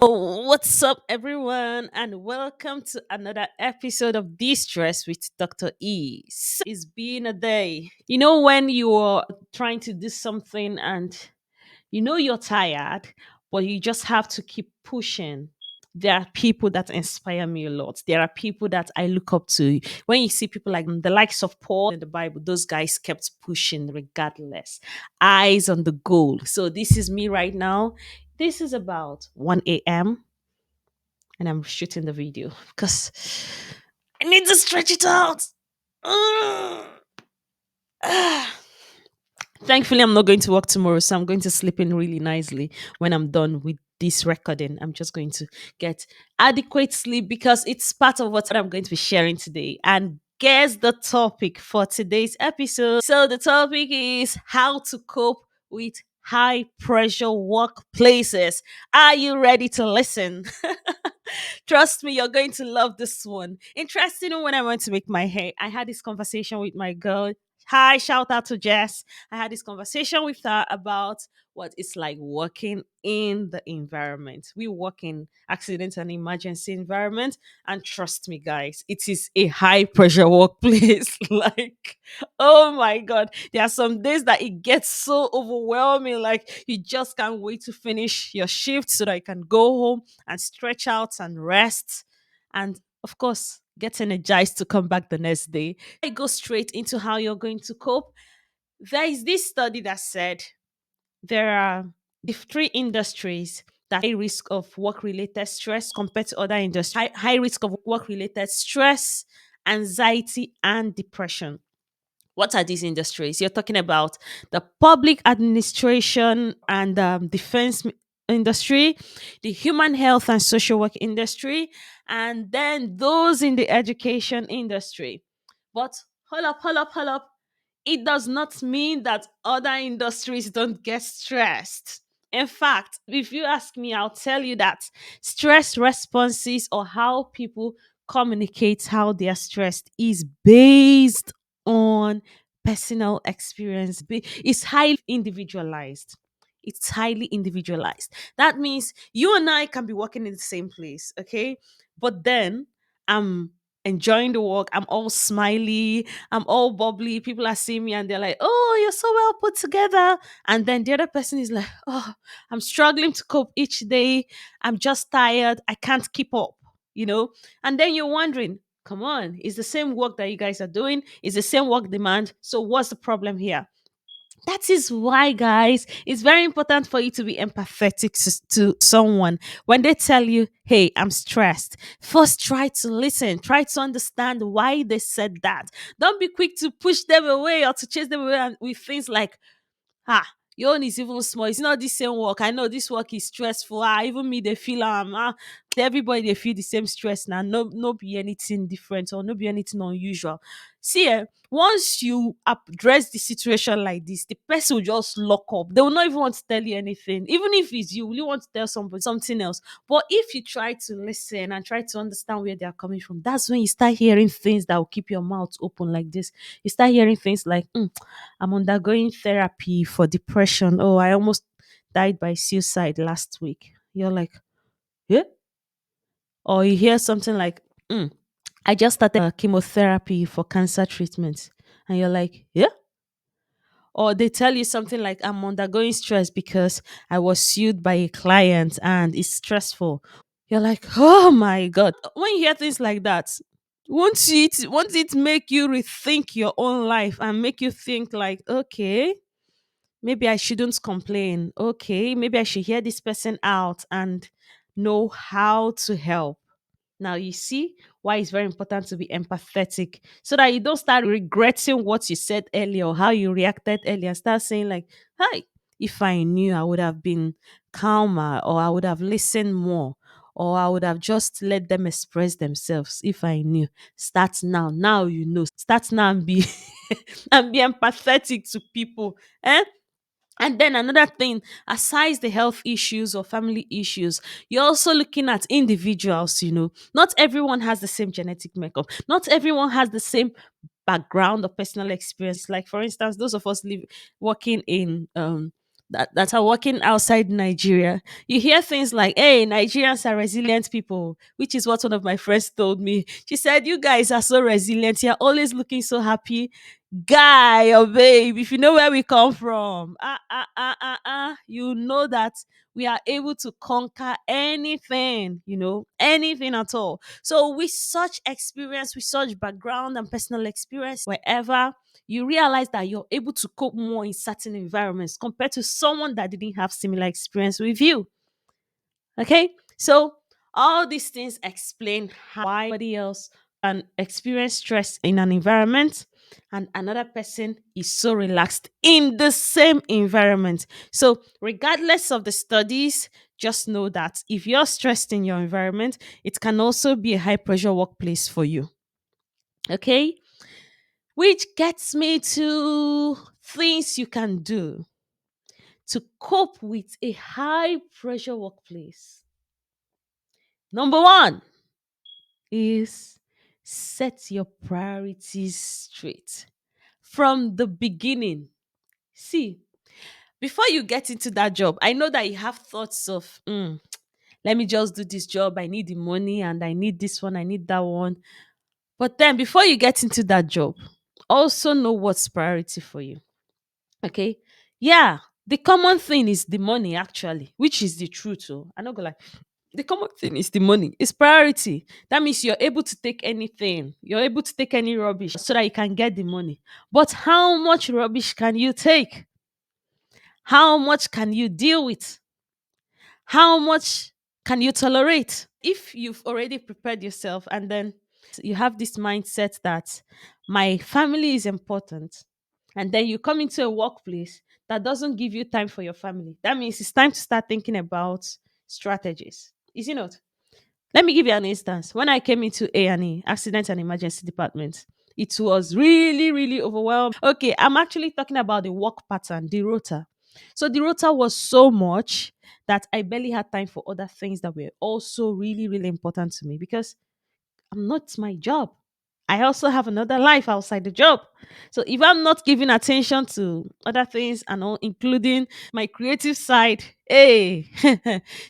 Oh, what's up, everyone, and welcome to another episode of De-Stress with Dr. E. It's been a day. You know, when you're trying to do something and you know you're tired, but you just have to keep pushing. There are people that inspire me a lot. There are people that I look up to. When you see people like the likes of Paul in the Bible, those guys kept pushing regardless. Eyes on the goal. So this is me right now. This is about 1 a.m. and I'm shooting the video because I need to stretch it out. Ugh. Ah. Thankfully, I'm not going to work tomorrow, so I'm going to sleep in really nicely when I'm done with this recording. I'm just going to get adequate sleep because it's part of what I'm going to be sharing today. And guess the topic for today's episode. So, the topic is how to cope with high pressure workplaces. Are you ready to listen? Trust me, you're going to love this one. Interesting, when I went to make my hair, I had this conversation with my girl. Hi, shout out to Jess. I had this conversation with her about what it's like working in the environment. We work in accident and emergency environment, and trust me, guys, it is a high pressure workplace. Like, oh my god, there are some days that it gets so overwhelming. Like, you just can't wait to finish your shift so that you can go home and stretch out and rest. And of course, get energized to come back the next day. I go straight into how you're going to cope. There is this study that said there are the three industries that high risk of work related stress compared to other industries. High risk of work related stress, anxiety, and depression. What are these industries? You're talking about the public administration and defense industry, the human health and social work industry, and then those in the education industry. But hold up. It does not mean that other industries don't get stressed. In fact, if you ask me, I'll tell you that stress responses or how people communicate how they are stressed is based on personal experience. It's highly individualized. It's highly individualized. That means you and I can be working in the same place, okay? But then I'm enjoying the work. I'm all smiley. I'm all bubbly. People are seeing me and they're like, "Oh, you're so well put together." And then the other person is like, "Oh, I'm struggling to cope each day. I'm just tired. I can't keep up." You know? And then you're wondering, come on, it's the same work that you guys are doing, it's the same work demand. So what's the problem here? That is why, guys, it's very important for you to be empathetic to someone when they tell you, "Hey, I'm stressed." First, try to listen, try to understand why they said that. Don't be quick to push them away or to chase them away with things like, "Ah, your own is even small. It's not the same work. I know this work is stressful. Ah, even me, they feel everybody they feel the same stress now. No be anything different or no be anything unusual." See, once you address the situation like this, the person will just lock up. They will not even want to tell you anything. Even if it's you, will you want to tell somebody something else? But if you try to listen and try to understand where they are coming from, that's when you start hearing things that will keep your mouth open like this. You start hearing things like, "I'm undergoing therapy for depression. Oh, I almost died by suicide last week." You're like, "Yeah?" Or you hear something like, "I just started chemotherapy for cancer treatment." And you're like, "Yeah?" Or they tell you something like, "I'm undergoing stress because I was sued by a client and it's stressful." You're like, "Oh my God." When you hear things like that, won't it make you rethink your own life and make you think like, okay, maybe I shouldn't complain. Okay, maybe I should hear this person out and know how to help. Now, you see why it's very important to be empathetic so that you don't start regretting what you said earlier or how you reacted earlier. Start saying, like, "Hi, if I knew, I would have been calmer, or I would have listened more, or I would have just let them express themselves if I knew." Start now. Now you know. Start now and be and be empathetic to people. Eh? And then another thing, aside the health issues or family issues, you're also looking at individuals, Not everyone has the same genetic makeup. Not everyone has the same background or personal experience. Like, for instance, those of us working in that are working outside Nigeria, you hear things like, hey, Nigerians are resilient people, which is what one of my friends told me. She said, you guys are so resilient. You're always looking so happy. Guy or babe, if you know where we come from, you know that we are able to conquer anything, anything at all. So, with such experience, with such background and personal experience, wherever you realize that you're able to cope more in certain environments compared to someone that didn't have similar experience with you. Okay, so all these things explain why somebody else can experience stress in an environment and another person is so relaxed in the same environment. So, regardless of the studies, just know that if you're stressed in your environment, it can also be a high pressure workplace for you. Okay, which gets me to things you can do to cope with a high pressure workplace. Number one is set your priorities straight from the beginning. See, before you get into that job, I know that you have thoughts of, let me just do this job. I need the money and I need this one, I need that one. But then before you get into that job, also know what's priority for you. Okay. Yeah. The common thing is the money, actually, which is the truth. So I'm not gonna lie. The common thing is the money. It's priority. That means you're able to take anything. You're able to take any rubbish so that you can get the money. But how much rubbish can you take? How much can you deal with? How much can you tolerate? If you've already prepared yourself and then you have this mindset that my family is important, and then you come into a workplace that doesn't give you time for your family, that means it's time to start thinking about strategies. Is it not? Let me give you an instance. When I came into A&E, Accident and Emergency Department, it was really, really overwhelmed. Okay, I'm actually talking about the work pattern, the rota. So the rota was so much that I barely had time for other things that were also really, really important to me because I'm not my job. I also have another life outside the job. So if I'm not giving attention to other things and all, including my creative side, hey,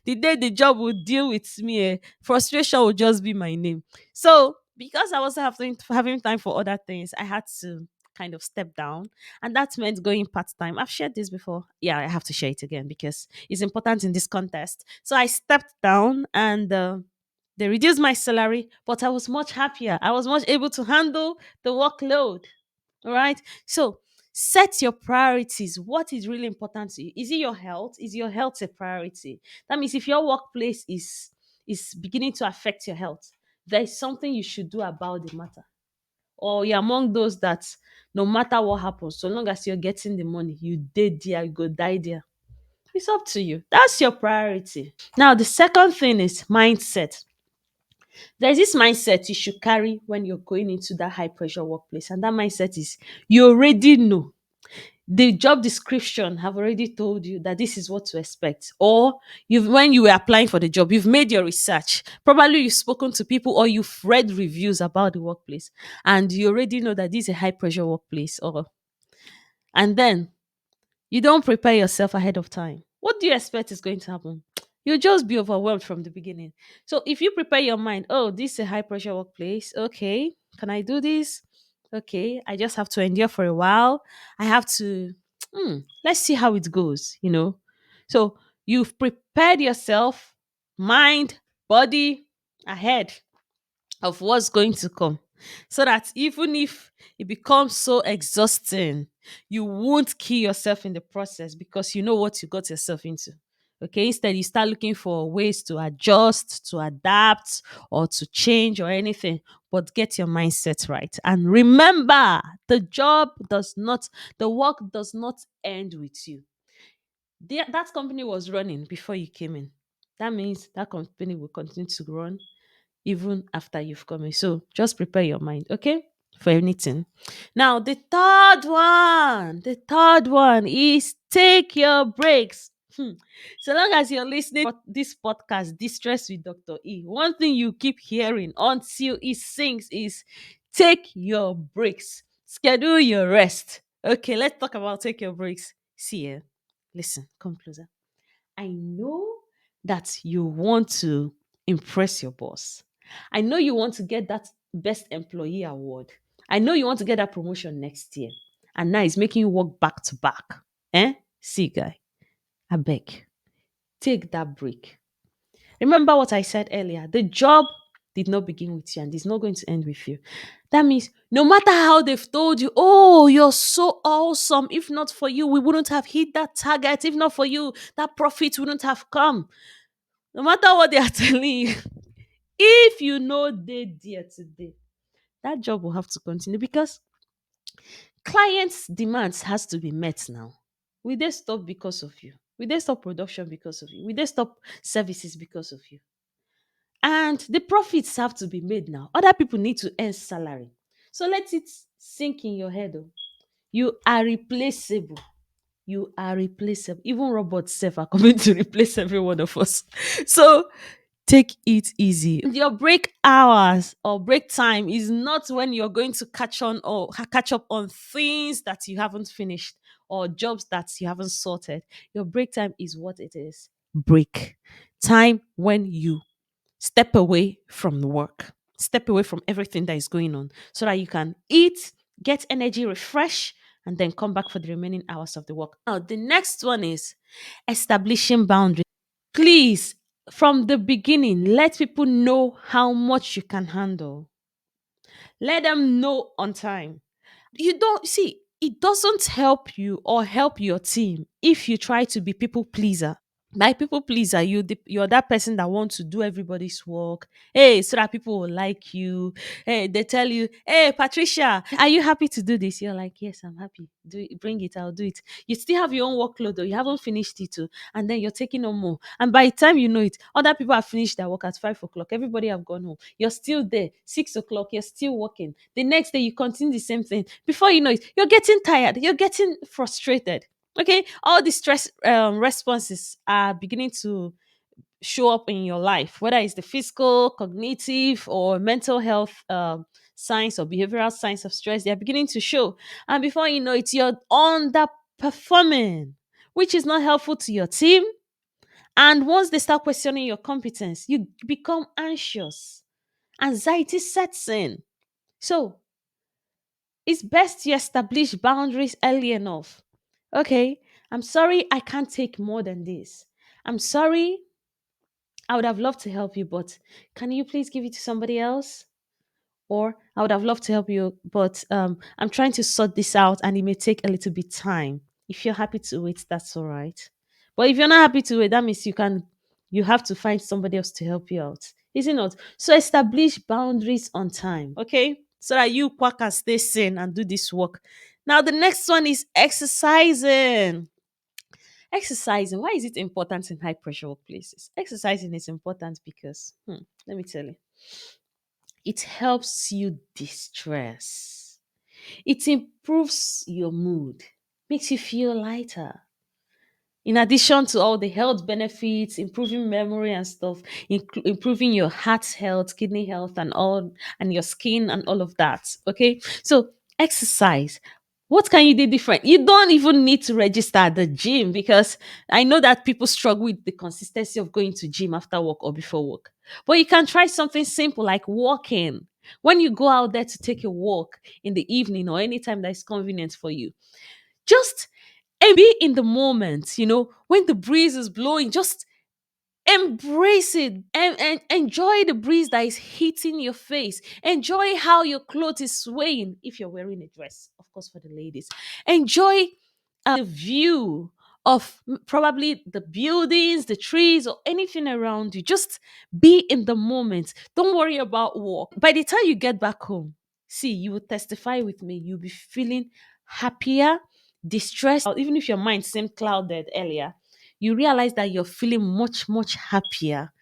the day the job will deal with me, frustration will just be my name. So because I was having time for other things, I had to kind of step down, and that meant going part time. I've shared this before. Yeah, I have to share it again because it's important in this context. So I stepped down and. They reduced my salary, but I was much happier. I was much able to handle the workload. All right. So set your priorities. What is really important to you? Is it your health? Is your health a priority? That means if your workplace is beginning to affect your health, there is something you should do about the matter. Or you're among those that no matter what happens, so long as you're getting the money, you did there, you go die there. It's up to you. That's your priority. Now, the second thing is mindset. There's this mindset you should carry when you're going into that high pressure workplace, and that mindset is you already know. The job description have already told you that this is what to expect, or you've when you were applying for the job, you've made your research, probably you've spoken to people or you've read reviews about the workplace, and you already know that this is a high pressure workplace. Or and then you don't prepare yourself ahead of time. What do you expect is going to happen? You'll just be overwhelmed from the beginning. So if you prepare your mind, oh, this is a high pressure workplace. Okay, can I do this? Okay, I just have to endure for a while. I have to, let's see how it goes. So you've prepared yourself, mind, body ahead of what's going to come. So that even if it becomes so exhausting, you won't kill yourself in the process because you know what you got yourself into. Okay, instead, you start looking for ways to adjust, to adapt, or to change or anything, but get your mindset right. And remember, the work does not end with you. That company was running before you came in. That means that company will continue to run even after you've come in. So just prepare your mind, okay, for anything. Now, the third one is take your breaks. So long as you're listening to this podcast, Distress with Dr. E, one thing you keep hearing until it sinks is take your breaks, schedule your rest. Okay, let's talk about take your breaks. See, Listen, come closer. I know that you want to impress your boss. I know you want to get that best employee award. I know you want to get that promotion next year. And now it's making you work back to back. Eh? See, guy, I beg, take that break. Remember what I said earlier. The job did not begin with you and it's not going to end with you. That means no matter how they've told you, oh, you're so awesome. If not for you, we wouldn't have hit that target. If not for you, that profit wouldn't have come. No matter what they are telling you, if you know they dear today, that job will have to continue because clients' demands has to be met now. Will they stop because of you? Will they stop production because of you? Will they stop services because of you? And the profits have to be made now. Other people need to earn salary. So let it sink in your head. Oh. You are replaceable. You are replaceable. Even robots self are coming to replace every one of us. So take it easy. Your break hours or break time is not when you're going to catch on or catch up on things that you haven't finished or jobs that you haven't sorted. Your break time is what it is. Break time when you step away from the work, step away from everything that is going on so that you can eat, get energy, refresh, and then come back for the remaining hours of the work. Now, the next one is establishing boundaries. Please, from the beginning, let people know how much you can handle. Let them know on time. You don't see, it doesn't help you or help your team if you try to be people pleaser. By people pleaser, you're that person that wants to do everybody's work. Hey, so that people will like you. Hey, they tell you, hey, Patricia, are you happy to do this? You're like, yes, I'm happy. Do it, bring it, I'll do it. You still have your own workload, though. You haven't finished it, too. And then you're taking on more. And by the time you know it, other people have finished their work at 5 o'clock. Everybody have gone home. You're still there, 6 o'clock. You're still working. The next day, you continue the same thing. Before you know it, you're getting tired. You're getting frustrated. Okay, all the stress responses are beginning to show up in your life, whether it's the physical, cognitive, or mental health signs or behavioral signs of stress. They are beginning to show, and before you know it, you're underperforming, which is not helpful to your team. And once they start questioning your competence, you become anxious. Anxiety sets in. So it's best to establish boundaries early enough. Okay, I'm sorry, I can't take more than this. I'm sorry, I would have loved to help you, but can you please give it to somebody else? Or I would have loved to help you, but I'm trying to sort this out and it may take a little bit time. If you're happy to wait, that's all right. But if you're not happy to wait, that means you have to find somebody else to help you out. Is it not? So establish boundaries on time, okay? So that you can stay sane and do this work. Now the next one is exercising. Exercising, why is it important in high pressure workplaces? Exercising is important because, let me tell you, it helps you distress. It improves your mood, makes you feel lighter. In addition to all the health benefits, improving memory and stuff, improving your heart health, kidney health, and all, and your skin and all of that. Okay, so exercise. What can you do different? You don't even need to register at the gym because I know that people struggle with the consistency of going to gym after work or before work. But you can try something simple like walking. When you go out there to take a walk in the evening or anytime that is convenient for you, just and be in the moment, when the breeze is blowing, just embrace it and enjoy the breeze that is hitting your face. Enjoy how your clothes is swaying if you're wearing a dress, of course, for the ladies. Enjoy the view of probably the buildings, the trees, or anything around you. Just be in the moment. Don't worry about work. By the time you get back home, see, you will testify with me. You'll be feeling happier, distressed, even if your mind seemed clouded earlier. You realize that you're feeling much, much happier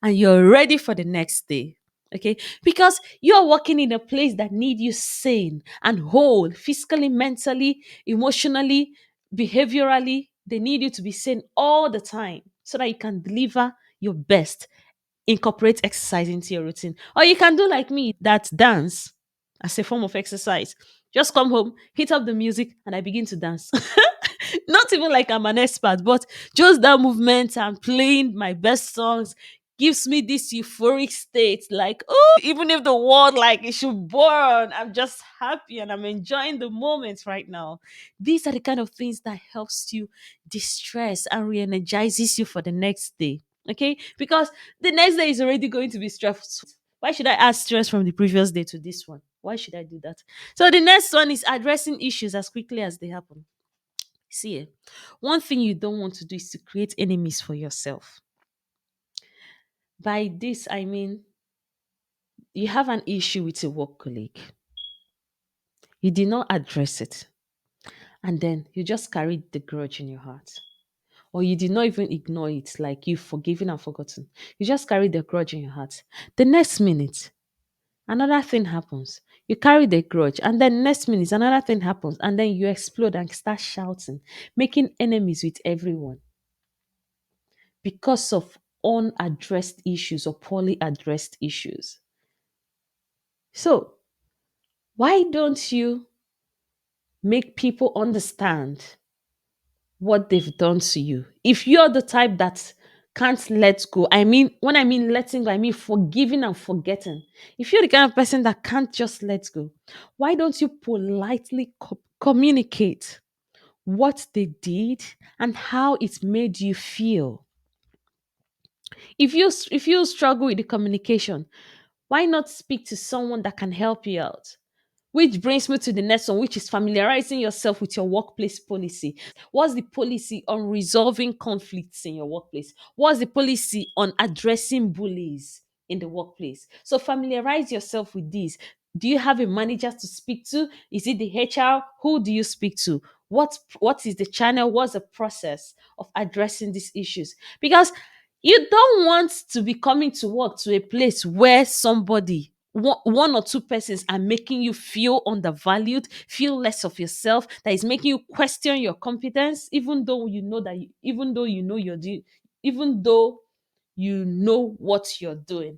and you're ready for the next day. Okay, because you're working in a place that need you sane and whole, physically, mentally, emotionally, behaviorally. They need you to be sane all the time so that you can deliver your best. Incorporate exercise into your routine, or you can do like me, that dance as a form of exercise. Just come home, hit up the music, and I begin to dance. Not even like I'm an expert, but just that movement and playing my best songs gives me this euphoric state. Like, oh, even if the world like it should burn, I'm just happy and I'm enjoying the moment right now. These are the kind of things that helps you distress and re-energizes you for the next day. Okay, because the next day is already going to be stressful. Why should I add stress from the previous day to this one? Why should I do that? So the next one is addressing issues as quickly as they happen. See, one thing you don't want to do is to create enemies for yourself. By this, I mean you have an issue with a work colleague, you did not address it, and then you just carried the grudge in your heart. Or you did not even ignore it, like you've forgiven and forgotten. You just carried the grudge in your heart. The next minute, another thing happens. You carry the grudge, and then next minute, another thing happens, and then you explode and start shouting, making enemies with everyone because of unaddressed issues or poorly addressed issues. So, why don't you make people understand what they've done to you? If you're the type that can't let go, I mean, when I mean letting go, I mean forgiving and forgetting. If you're the kind of person that can't just let go, why don't you politely communicate what they did and how it made you feel? If you struggle with the communication, why not speak to someone that can help you out? Which brings me to the next one, which is familiarizing yourself with your workplace policy. What's the policy on resolving conflicts in your workplace? What's the policy on addressing bullies in the workplace? So familiarize yourself with these. Do you have a manager to speak to? Is it the HR? Who do you speak to? What is the channel? What's the process of addressing these issues? Because you don't want to be coming to work to a place where somebody, one or two persons are making you feel undervalued, feel less of yourself, that is making you question your competence, even though you know that, even though you know you're doing, even though you know what you're doing.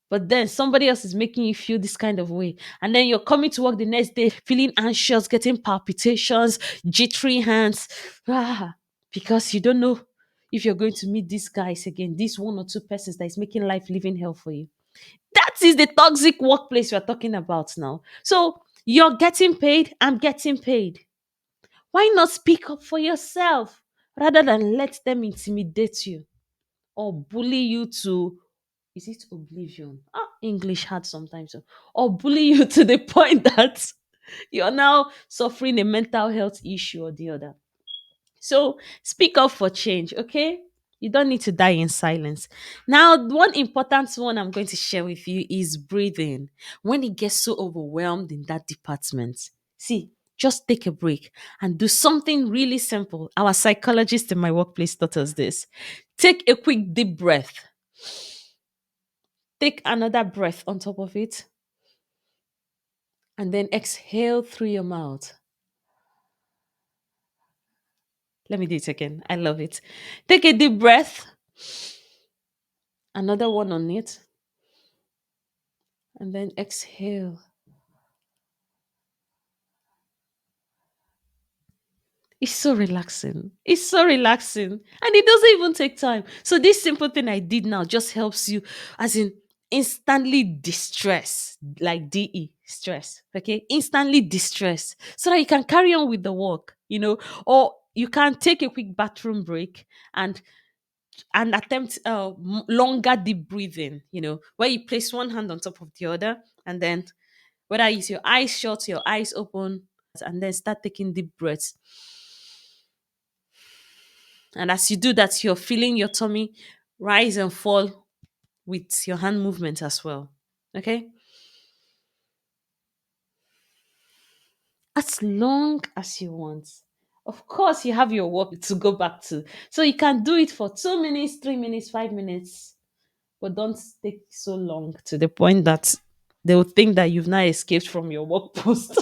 But then somebody else is making you feel this kind of way. And then you're coming to work the next day feeling anxious, getting palpitations, jittery hands, because you don't know if you're going to meet these guys again, these one or two persons that is making life living hell for you. That is the toxic workplace we're talking about now. So you're getting paid, I'm getting paid. Why not speak up for yourself rather than let them intimidate you or bully you to, is it oblivion? English hard sometimes. Or bully you to the point that you're now suffering a mental health issue or the other. So speak up for change, okay? You don't need to die in silence. Now, one important one I'm going to share with you is breathing. When it gets so overwhelmed in that department, see, just take a break and do something really simple. Our psychologist in my workplace taught us this. Take a quick deep breath. Take another breath on top of it, and then exhale through your mouth. Let me do it again. I love it. Take a deep breath, another one on it, and then exhale. It's so relaxing. It's so relaxing. And it doesn't even take time. So, this simple thing I did now just helps you, as in instantly distress, like DE, stress. Okay. Instantly distress. So that you can carry on with the work, or you can take a quick bathroom break and attempt longer deep breathing, where you place one hand on top of the other, and then whether it's your eyes shut, your eyes open, and then start taking deep breaths. And as you do that, you're feeling your tummy rise and fall with your hand movement as well. Okay? As long as you want. Of course, you have your work to go back to. So you can do it for 2 minutes, 3 minutes, 5 minutes, but don't take so long to the point that they will think that you've now escaped from your work post.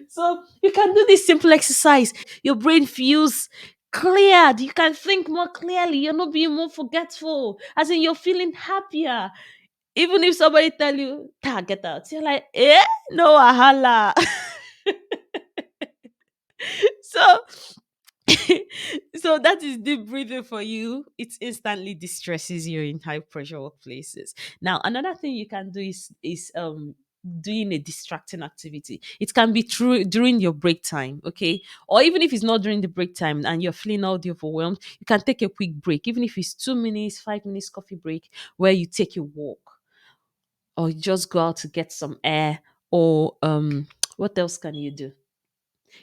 So you can do this simple exercise. Your brain feels cleared. You can think more clearly. You're not being more forgetful. As in, you're feeling happier. Even if somebody tell you, "Ta, get out," you're like, no, ahala. So so that is deep breathing for you. It instantly distresses you in high pressure workplaces. Now another thing you can do is doing a distracting activity. It can be true during your break time, okay? Or even if it's not during the break time and you're feeling all the overwhelmed, you can take a quick break, even if it's 2 minutes, 5 minutes coffee break, where you take a walk or you just go out to get some air. Or what else can you do?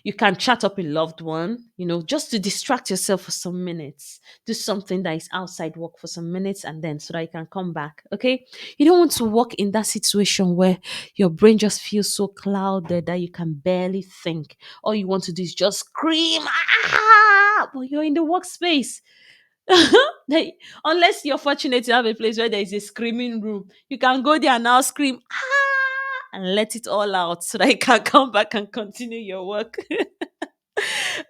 You can chat up a loved one, just to distract yourself for some minutes. Do something that is outside work for some minutes and then so that you can come back. Okay. You don't want to walk in that situation where your brain just feels so clouded that you can barely think. All you want to do is just scream, ah, but you're in the workspace. Unless you're fortunate to have a place where there is a screaming room, you can go there and now scream, ah, and let it all out so that you can come back and continue your work.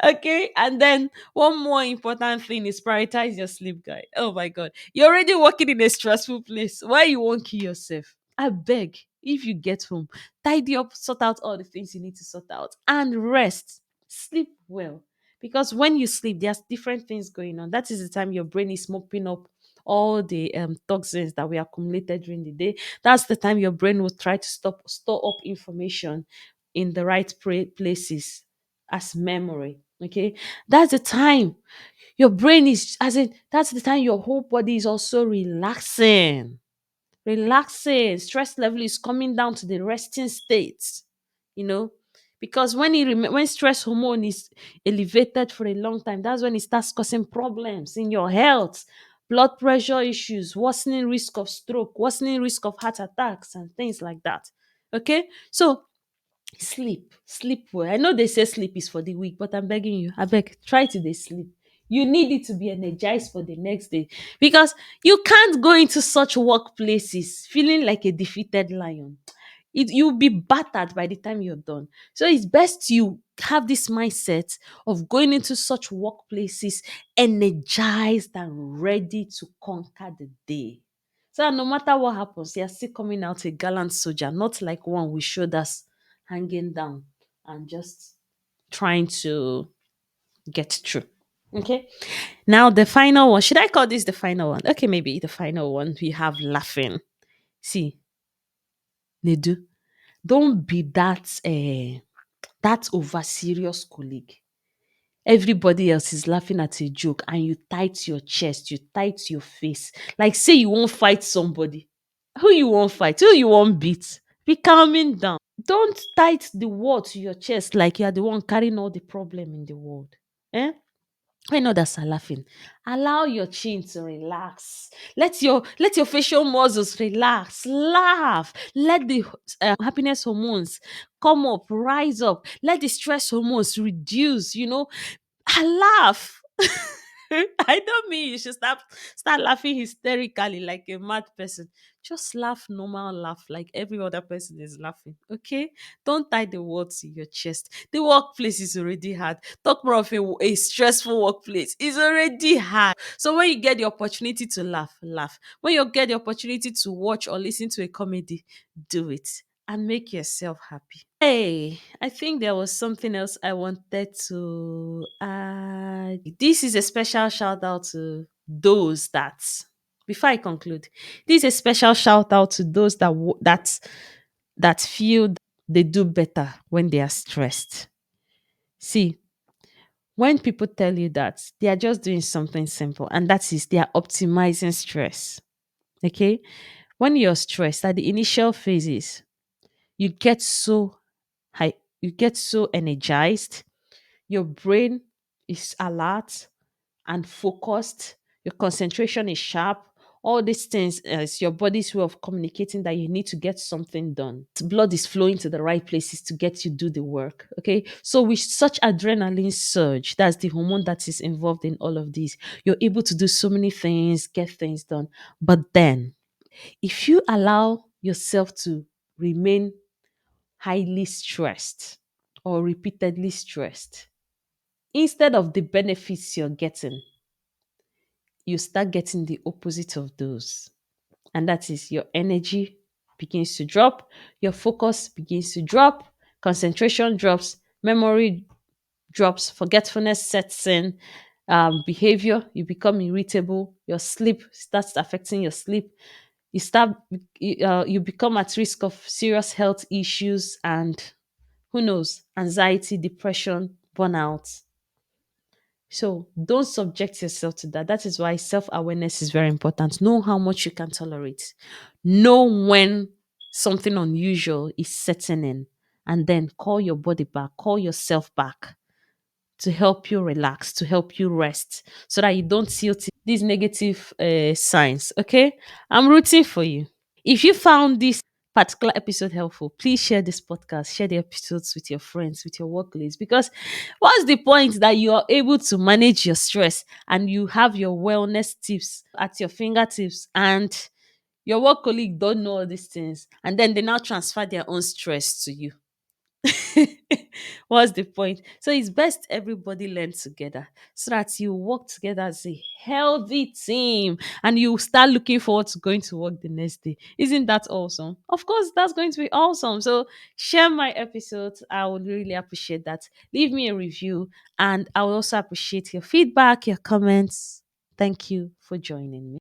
Okay, and then one more important thing is prioritize your sleep, guy. Oh my god, you're already working in a stressful place. Why you won't kill yourself? I beg, if you get home, tidy up, sort out all the things you need to sort out, and rest. Sleep well, because when you sleep, there's different things going on. That is the time your brain is mopping up all the toxins that we accumulated during the day. That's the time your brain will try to store up information in the right places as memory. Okay, that's the time your brain is, as in, that's the time your whole body is also relaxing. Stress level is coming down to the resting state, you know, because when stress hormone is elevated for a long time, that's when it starts causing problems in your health, blood pressure issues, worsening risk of stroke, worsening risk of heart attacks, and things like that. Okay, so sleep well. I know they say sleep is for the weak, but I'm begging you, I beg, try to dey sleep. You need it to be energized for the next day, because you can't go into such workplaces feeling like a defeated lion. You'll be battered by the time you're done. So it's best you have this mindset of going into such workplaces energized and ready to conquer the day. So that no matter what happens, you're still coming out a gallant soldier, not like one with shoulders hanging down and just trying to get through. Okay. Now the final one. Should I call this the final one? Okay, maybe the final one. We have laughing. See, Nedu, don't be that over serious colleague. Everybody else is laughing at a joke and you tight your chest, you tight your face. Like say you won't fight somebody. Who you won't fight? Who you won't beat? Be calming down. Don't tight the word to your chest like you are the one carrying all the problem in the world. Eh? When others are laughing, allow your chin to relax. Let your facial muscles relax. Laugh. Let the happiness hormones come up, rise up. Let the stress hormones reduce. And laugh. I don't mean you should start laughing hysterically like a mad person. Just laugh normal laugh like every other person is laughing. Okay? Don't tie the words in your chest. The workplace is already hard. Talk more of a stressful workplace. It's already hard. So when you get the opportunity to laugh, laugh. When you get the opportunity to watch or listen to a comedy, do it and make yourself happy. Hey, I think there was something else I wanted to add. This is a special shout out to those that, before I conclude, this is a special shout out to those that feel they do better when they are stressed. See, when people tell you that they are just doing something simple, and that is they are optimizing stress. Okay, when you're stressed at the initial phases, you get so high, you get so energized, your brain is alert and focused, your concentration is sharp. All these things is your body's way of communicating that you need to get something done. Blood is flowing to the right places to get you do the work. Okay. So with such adrenaline surge, that's the hormone that is involved in all of these. You're able to do so many things, get things done. But then if you allow yourself to remain highly stressed or repeatedly stressed, instead of the benefits you're getting, you start getting the opposite of those. And that is your energy begins to drop, your focus begins to drop, concentration drops, memory drops, forgetfulness sets in, behavior, you become irritable, your sleep starts affecting your sleep, you become at risk of serious health issues, and who knows, anxiety, depression, burnout. So don't subject yourself to that. That is why self awareness is very important. Know how much you can tolerate, know when something unusual is setting in, and then call your body back, call yourself back to help you relax, to help you rest, so that you don't see these negative signs. Okay, I'm rooting for you. If you found this particular episode helpful, please share this podcast, share the episodes with your friends, with your workmates, because what's the point that you are able to manage your stress and you have your wellness tips at your fingertips, and your work colleague don't know all these things, and then they now transfer their own stress to you? What's the point? So it's best everybody learn together, so that you work together as a healthy team, and you start looking forward to going to work the next day. Isn't that awesome? Of course, that's going to be awesome. So share my episodes. I would really appreciate that. Leave me a review, and I will also appreciate your feedback, your comments. Thank you for joining me.